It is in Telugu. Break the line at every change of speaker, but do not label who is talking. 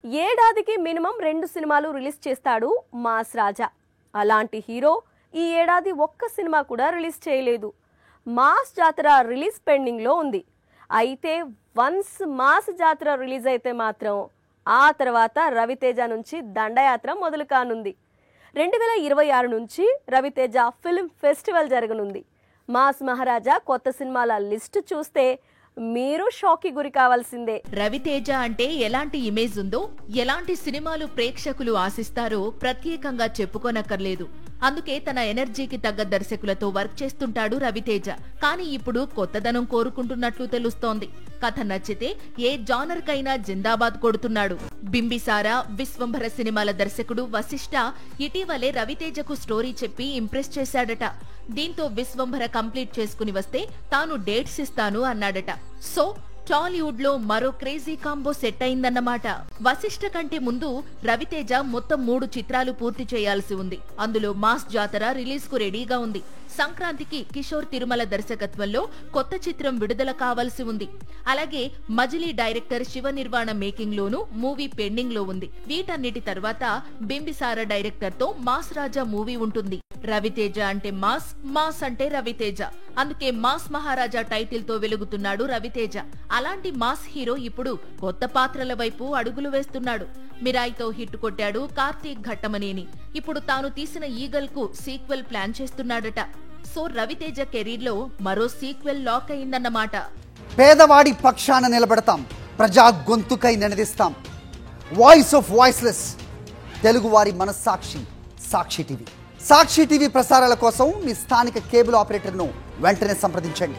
ఏడాదికి మినిమం 2 సినిమాలు రిలీజ్ చేస్తాడు మాస్ రాజా. అలాంటి హీరో ఈ ఏడాది ఒక్క సినిమా కూడా రిలీజ్ చేయలేదు. మాస్ జాతర రిలీజ్ పెండింగ్ లో ఉంది. అయితే వన్స్ మాస్ జాతర రిలీజ్ అయితే మాత్రం ఆ తర్వాత రవితేజ నుంచి దండయాత్ర మొదలు కానుంది. 2026 నుంచి రవితేజ ఫిల్మ్ ఫెస్టివల్ జరగనుంది. మాస్ మహారాజా కొత్త సినిమాల లిస్టు చూస్తే మీరు షాక్కి గురి కావాల్సిందే.
రవితేజ అంటే ఎలాంటి ఇమేజ్ ఉందో, ఎలాంటి సినిమాలు ప్రేక్షకులు ఆశిస్తారో ప్రత్యేకంగా చెప్పుకోనక్కర్లేదు. అందుకే తన ఎనర్జీకి తగ్గ దర్శకులతో వర్క్ చేస్తుంటాడు రవితేజ. కానీ ఇప్పుడు కొత్తదనం కోరుకుంటున్నట్లు తెలుస్తోంది. కథ నచ్చితే ఏ జానర్ కైనా జిందాబాద్ కొడుతున్నాడు. బింబిసార, విశ్వంభర సినిమాల దర్శకుడు వశిష్ఠ ఇటీవలే రవితేజకు స్టోరీ చెప్పి ఇంప్రెస్ చేశాడట. దీంతో విశ్వంభర కంప్లీట్ చేసుకుని వస్తే తాను డేట్స్ ఇస్తాను అన్నాడట. సో టాలీవుడ్ లో మరో క్రేజీ కాంబో సెట్ అయిందన్నమాట. వశిష్ఠ కంటే ముందు రవితేజ మొత్తం 3 చిత్రాలు పూర్తి చేయాల్సి ఉంది. అందులో మాస్ జాతర రిలీజ్ కు రెడీగా ఉంది. సంక్రాంతికి కిషోర్ తిరుమల దర్శకత్వంలో కొత్త చిత్రం విడుదల కావాల్సి ఉంది. అలాగే మజిలీ డైరెక్టర్ శివ నిర్వాణ మేకింగ్ లోనూ మూవీ పెండింగ్ లో ఉంది. వీటన్నిటి తర్వాత బింబిసార డైరెక్టర్ తో మాస్ రాజా మూవీ ఉంటుంది. రవితేజ అంటే మాస్, మాస్ అంటే రవితేజ. అందుకే మాస్ మహారాజా టైటిల్ తో వెలుగుతున్నాడు రవితేజ. అలాంటి మాస్ హీరో ఇప్పుడు కొత్త పాత్రల వైపు అడుగులు వేస్తున్నాడు. మిరాయితో హిట్ కొట్టాడు కార్తీక్ ఘట్టమనేని. ఇప్పుడు తాను తీసిన ఈగల్ కు సీక్వెల్ ప్లాన్ చేస్తున్నాడట. సో రవితేజ కెరీర్ లో మరో సీక్వెల్ లాక్ అయిందన్నమాట.
పేదవాడి పక్షాన నిలబడతాం, ప్రజా గొంతుకై నినదిస్తాం. వాయిస్ ఆఫ్ వాయిస్లెస్, తెలుగువారి మనస్సాక్షి సాక్షి టీవీ. సాక్షి టీవీ ప్రసారాల కోసం మీ స్థానిక కేబుల్ ఆపరేటర్ను వెంటనే సంప్రదించండి.